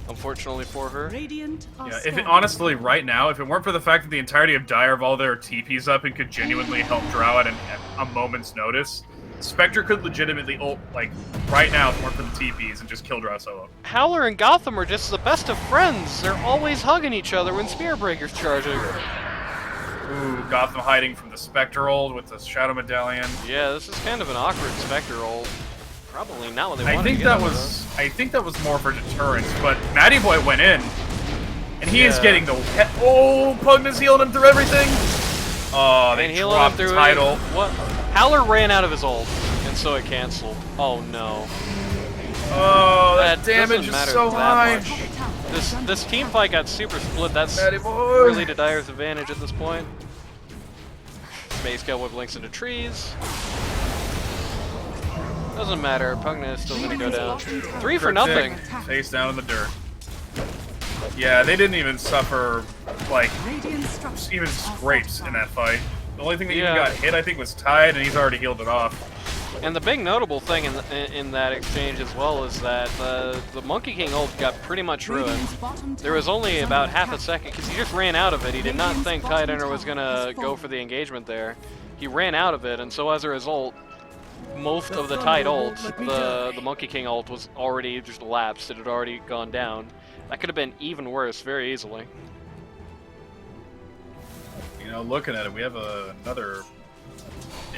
Unfortunately for her. Yeah, honestly, right now, if it weren't for the fact that the entirety of Dire have all their TPs up and could genuinely help Drow at a moment's notice, Spectre could legitimately ult, like, right now if it weren't for the TPs and just kill Drow solo. Howler and Gotham are just the best of friends. They're always hugging each other when Spear Breaker's charging. Ooh, Gotham hiding from the Spectre ult with the Shadow Medallion. Yeah, this is kind of an awkward Spectre ult. Probably not what they wanted I think that was more for deterrence, but Matty Boy went in, and he is getting the... Oh, Pugna's healing him through everything! Oh, they dropped the title. What? Howler ran out of his ult, and so it canceled. Oh no. Oh, that damage is so high. This team fight got super split. That's really to Dire's advantage at this point. Space Cowboy blinks into trees. Doesn't matter. Pugna is still gonna go down. 3 for nothing. Face down in the dirt. Yeah, they didn't even suffer, like, even scrapes in that fight. The only thing that even got hit, I think, was Tide, and he's already healed it off. And the big notable thing in that exchange as well is that the Monkey King ult got pretty much ruined. There was only about half a second, because he just ran out of it. He did not think Tidehunter was going to go for the engagement there. He ran out of it, and so as a result, most of the Tide ult, the Monkey King ult was already just lapsed. It had already gone down. That could have been even worse very easily. You know, looking at it, we have another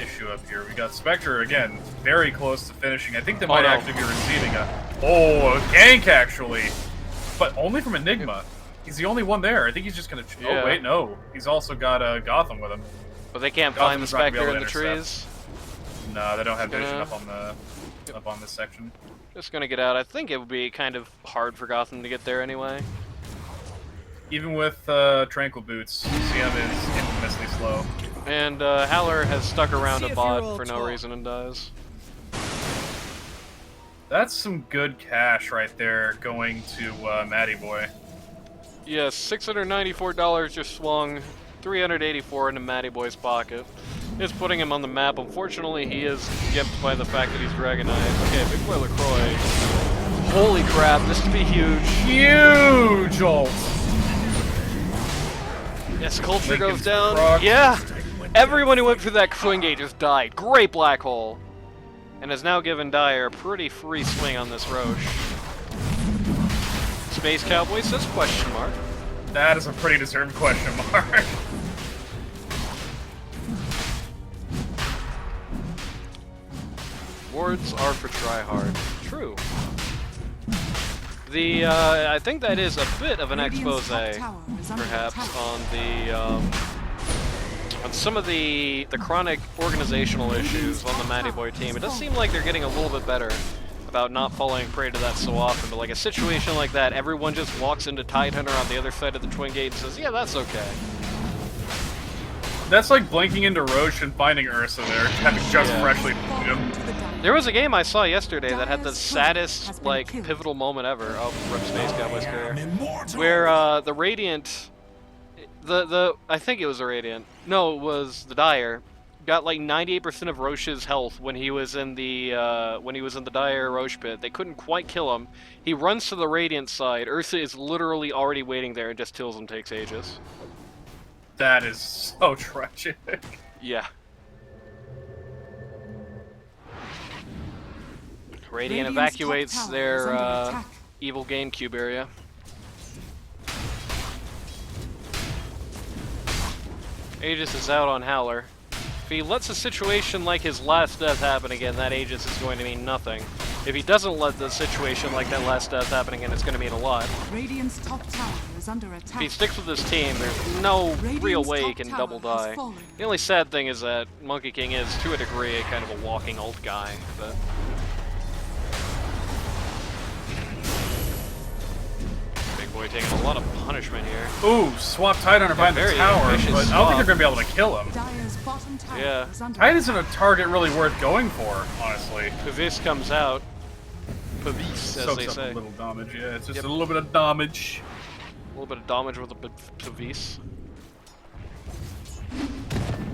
issue up here. We got Spectre again, very close to finishing. I think they might actually be receiving a gank actually, but only from Enigma. He's the only one there. I think he's just gonna. Yeah. Oh wait, no. He's also got Gotham with him. But they can't Gotham find the is not gonna be Spectre able in the to trees. No, they don't have vision gonna- up on this section. Just gonna get out. I think it would be kind of hard for Gotham to get there anyway. Even with Tranquil Boots, CM is infamously slow. And Howler has stuck around a bot for no reason and dies. That's some good cash right there going to Matty Boy. Yes, $694 just swung, 384 into Matty Boy's pocket. It's putting him on the map. Unfortunately, he is gimped by the fact that he's Dragonite. Okay, Big Boy LaCroix. Holy crap, this would be huge. Huge ult! Yes, Culture Lincoln's goes down. proc. Yeah! Everyone who went through that swing gate just died. Great black hole. And has now given Dyer a pretty free swing on this Roche. Space Cowboy says question mark. That is a pretty deserved question mark. Wards are for tryhard. True. The I think that is a bit of an expose, perhaps, on the on some of the chronic organizational issues on the Matty Boy team. It does seem like they're getting a little bit better about not falling prey to that so often. But like a situation like that, everyone just walks into Tidehunter on the other side of the Twin Gate and says, "Yeah, that's okay." That's like blinking into Roche and finding Ursa there, having just freshly beat him. There was a game I saw yesterday that had the saddest, like, pivotal moment ever. Oh, Rip Space Cowboy's career. Where, the Radiant... I think it was the Radiant. No, it was the Dire. Got, like, 98% of Roche's health when he was in the, Dire Roche pit. They couldn't quite kill him. He runs to the Radiant side. Ursa is literally already waiting there and just kills him, takes ages. That is so tragic. Yeah. Radiant evacuates their evil GameCube area. Aegis is out on Howler. If he lets a situation like his last death happen again, that Aegis is going to mean nothing. If he doesn't let the situation like that last death happen again, it's going to mean a lot. Radiant's top tower is under attack. If he sticks with his team, there's no real way he can double die. The only sad thing is that Monkey King is, to a degree, kind of a walking ult guy, but... Big Boy taking a lot of punishment here. Ooh, swap Tidehunter behind the very tower, ambitious but I don't think swap. they're going to be able to kill him. Dyer's bottom tower Yeah. is under Tide isn't a target really worth going for, honestly. Pavis comes out. Pavis, as Soaks they up say. a little damage, yeah. It's just Yep. a little bit of damage. A little bit of damage with a bit Pavis.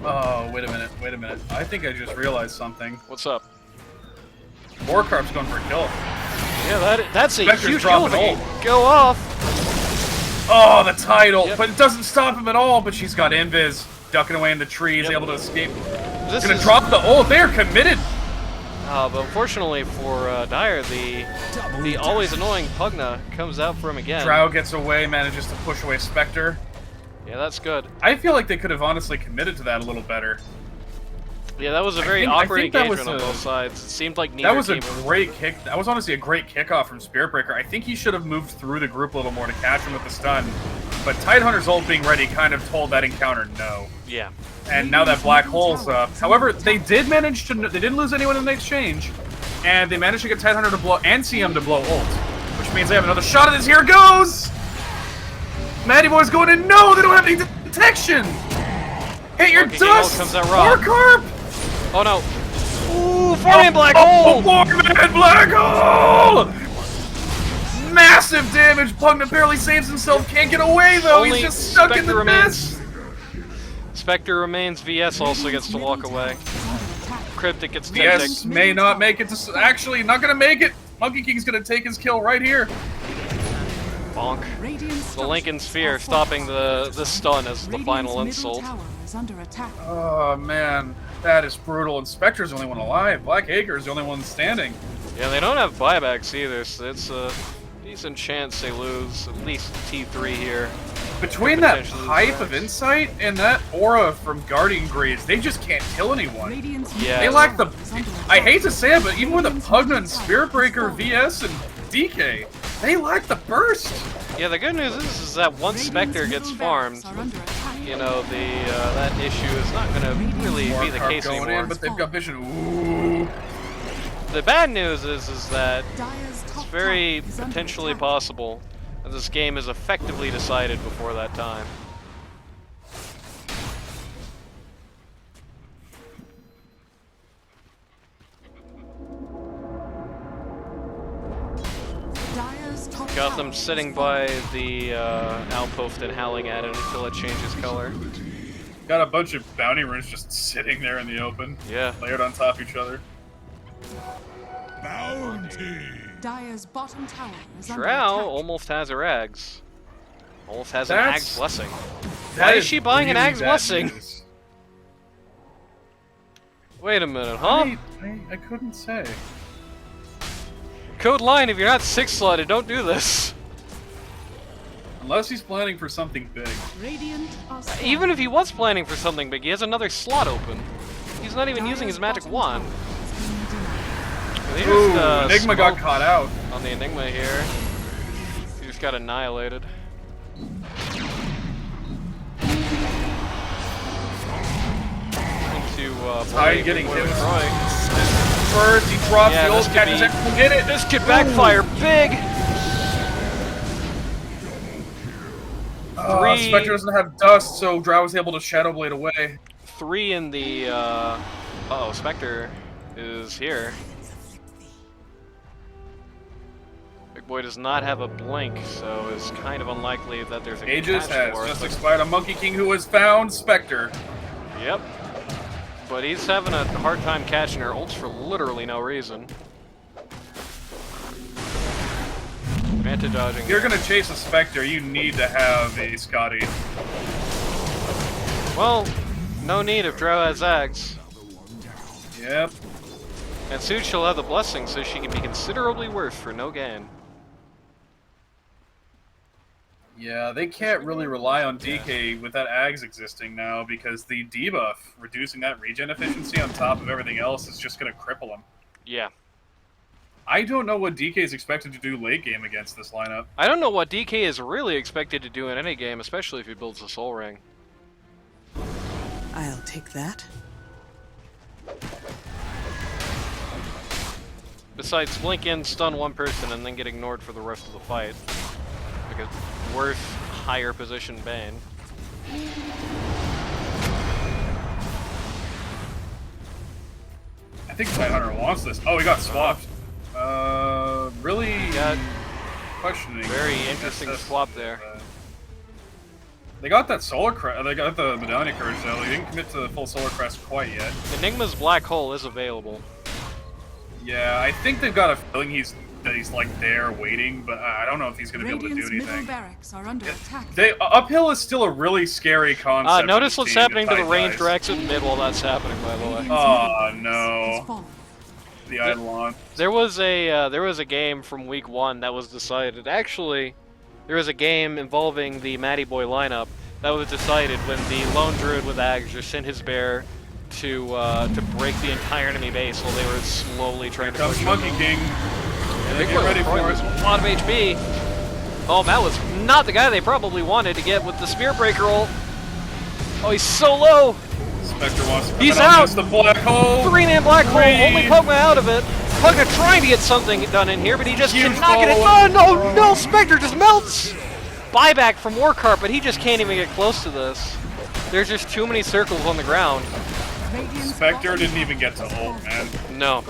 Oh, wait a minute. I think I just realized something. What's up? Warcarp's going for a kill. Yeah, that's a Spectre's huge kill. dropping ult. Go off! Oh, the title! Yep. But it doesn't stop him at all, but she's got invis. Ducking away in the trees, Yep. able to escape. This Gonna is, drop the ult. They're committed! but unfortunately for Dyer, the always annoying Pugna comes out for him again. Drow gets away, manages to push away Spectre. Yeah, that's good. I feel like they could have honestly committed to that a little better. Yeah, that was a very I awkward think that was engagement on a- both sides. It seemed like neither That was a team great kick. That was honestly a great kickoff from Spiritbreaker. I think he should have moved through the group a little more to catch him with the stun. But Tidehunter's ult being ready kind of told that encounter no. Yeah. And now that black hole's up. However, they did manage to. They didn't lose anyone in the exchange, and they managed to get Tidehunter to blow and CM to blow ult, which means they have another shot at this. Here it goes. Matty Boy's going in. No, they don't have any detection. Hit your Monkey King ult dust. comes out raw. Warcarp. Oh no. Ooh, 4-man black hole! 4-man black hole! Massive damage. Pugna barely saves himself. Can't get away though. Only He's just stuck in Spectre the remains. mist. Spectre remains, VS also gets to walk away. Cryptic gets 10 Yes, may not make it to. Actually, not gonna make it. Monkey King's gonna take his kill right here. Bonk. Radiant's The Lincoln Sphere stopping the stun as the final insult. Tower is under attack. Oh man, That is brutal, and Spectre's the only one alive. Black Acre is the only one standing. Yeah, they don't have buybacks either, so it's a decent chance they lose at least T3 here. Between that Potentially pipe lose of insight and that aura from Guardian Greaves, they just can't kill anyone. Radiant's Yeah. They middle lack the... tower is under I attack. hate to say it, but even with the Radiant's Pugna middle and tower Spirit has Breaker, fallen. VS, and DK, they lack the burst. Yeah, the good news is that once Radiant's Spectre gets middle farmed, barracks are under attack. you know, that issue is not going to really be the Warcarp case going anymore. in, but they've got vision. Ooh. The bad news is that Dire's top it's very tower is under potentially attack. possible that this game is effectively decided before that time. Dire's top tower Gotham is sitting fallen. by the outpost and howling at it until it changes color. Got a bunch of bounty runes just sitting there in the open, Yeah. layered on top of each other. Bounty. Dire's bottom tower is under Drow attack. almost has her Ags. Almost has an That's- Ag's Blessing. That Why is she buying an really Ag's bad Blessing? news. Wait a minute, huh? I couldn't say. Code line, if you're not 6-slotted, don't do this. Unless he's planning for something big. Radiant are Even if he was planning for something big, he has another slot open. He's not even using his magic wand. They Ooh, just, Enigma got smoked caught out. on the Enigma here. He just got annihilated. Into, Tide getting what are hit we with throwing? first. He dropped Yeah, the old this could cat. be- Does everyone get it? This could backfire big! Three- Spectre doesn't have dust, so Drow was able to Shadow Blade away. 3 in the, uh-oh, Spectre is here. Big Boy does not have a blink, so it's kind of unlikely that there's a Aegis catch has for it, just but- expired on Monkey King, who has found Spectre. Yep. But he's having a hard time catching her ults for literally no reason. Manta dodging. If you're gonna chase a Spectre, you need to have a Scotty. Well, no need if Drow has Zags. Yep. And soon she'll have the blessing, so she can be considerably worse for no gain. Yeah, they can't really rely on DK with that Ags existing now, because the debuff, reducing that regen efficiency on top of everything else, is just gonna cripple them. Yeah. I don't know what DK is expected to do late game against this lineup. I don't know what DK is really expected to do in any game, especially if he builds a Soul Ring. I'll take that. Besides, blink in, stun one person, and then get ignored for the rest of the fight. Like a worse, higher position Bane. I think Tidehunter wants this. Oh, he got swapped. Really Got questioning. very interesting That's- swap there. They got that Solar Crest. They got the Medallion Courage though. They didn't commit to the full Solar Crest quite yet. Enigma's Black Hole is available. Yeah, I think they've got a feeling that he's like there waiting, but I don't know if he's going to be able to Radiant's do middle anything. barracks are under attack. Uphill is still a really scary concept. Notice in what's this team happening to the Tide ranged dies. Rex at mid while that's happening, by the way. Radiant's Oh, middle barracks no. has fallen. The Eidolon. There was a game from week 1 that was decided. Actually, there was a game involving the Matty Boy lineup that was decided when the lone druid with Ags just sent his bear to break the entire enemy base while they were slowly trying to Comes push Monkey him. King. Big Get Boy ready probably for was it. a lot of HP. Oh, that was not the guy they probably wanted to get with the Spear Breaker ult. Oh, he's so low. Spectre wants to come He's in out. against the black hole. 3-man Black Hole, Three. only Pugna out of it. Pugna trying to get something done in here, but he just Huge cannot get it. follow-up. Oh, no, Spectre just melts. Buyback from Warcarp, but he just can't even get close to this. There's just too many circles on the ground. Radiant's Spectre bottom didn't even tower get to has ult, fallen. man. No.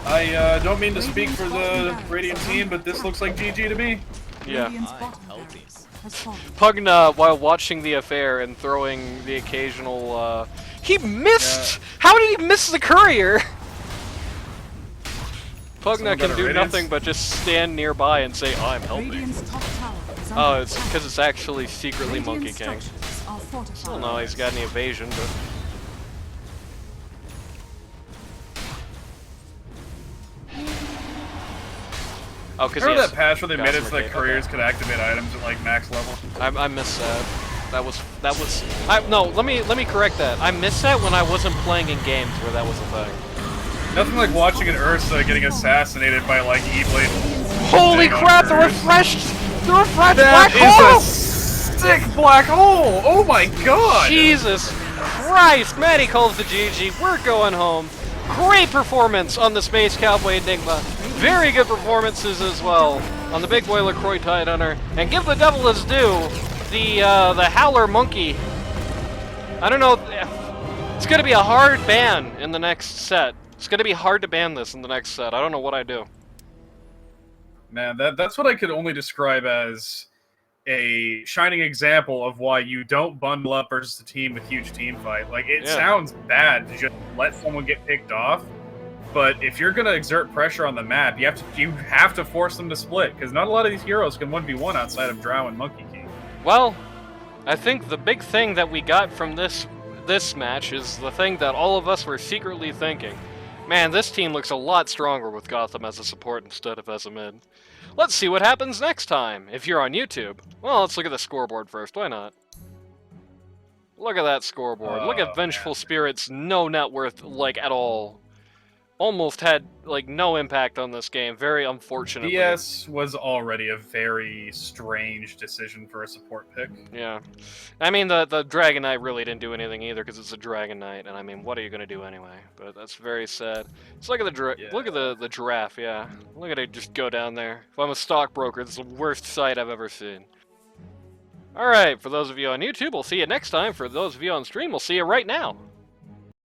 I don't mean to speak for the Radiant team, but this looks like GG to me. Yeah. Radiant's bottom barracks has fallen. Pugna, while watching the affair and throwing the occasional, he missed! How did he miss the courier? Pugna Someone can got a do Radiance? nothing but just stand nearby and say, I'm helping. Radiant's top tower is under Oh, it's attack. because it's actually secretly Monkey Radiant King. structures are fortified. I don't know he's got any evasion, but... Oh, because Remember that patch where they made it so Gossamer that Cape, couriers could activate items at like max level? I missed that. No, let me correct that. I missed that when I wasn't playing in games where that was a thing. Nothing like watching an Ursa getting assassinated by like E-Blade. Holy crap, the refreshed black That hole! is a sick black hole! Oh my god! Jesus Christ, Matty calls the GG. We're going home. Great performance on the Space Cowboy Enigma. Very good performances as well on the Big Boy LaCroix Tidehunter. And give the devil his due, the Howler Monkey. I don't know, it's gonna be a hard ban in the next set. It's gonna be hard to ban this in the next set. I don't know what I do. Man, that's what I could only describe as a shining example of why you don't bundle up versus a team with huge team fight. Like, it sounds bad to just let someone get picked off, but if you're gonna exert pressure on the map, you have to force them to split, because not a lot of these heroes can 1v1 outside of Drow and Monkey King. Well, I think the big thing that we got from this match is the thing that all of us were secretly thinking. Man, this team looks a lot stronger with Gotham as a support instead of as a mid. Let's see what happens next time, if you're on YouTube. Well, let's look at the scoreboard first, why not? Look at that scoreboard. Look at Vengeful Spirit's no net worth, like, at all. Almost had, like, no impact on this game, very unfortunately. DS was already a very strange decision for a support pick. Yeah. I mean, the Dragon Knight really didn't do anything either, because it's a Dragon Knight, and I mean, what are you going to do anyway? But that's very sad. Just look at the giraffe, yeah. Look at it just go down there. If I'm a stockbroker, this is the worst sight I've ever seen. Alright, for those of you on YouTube, we'll see you next time. For those of you on stream, we'll see you right now.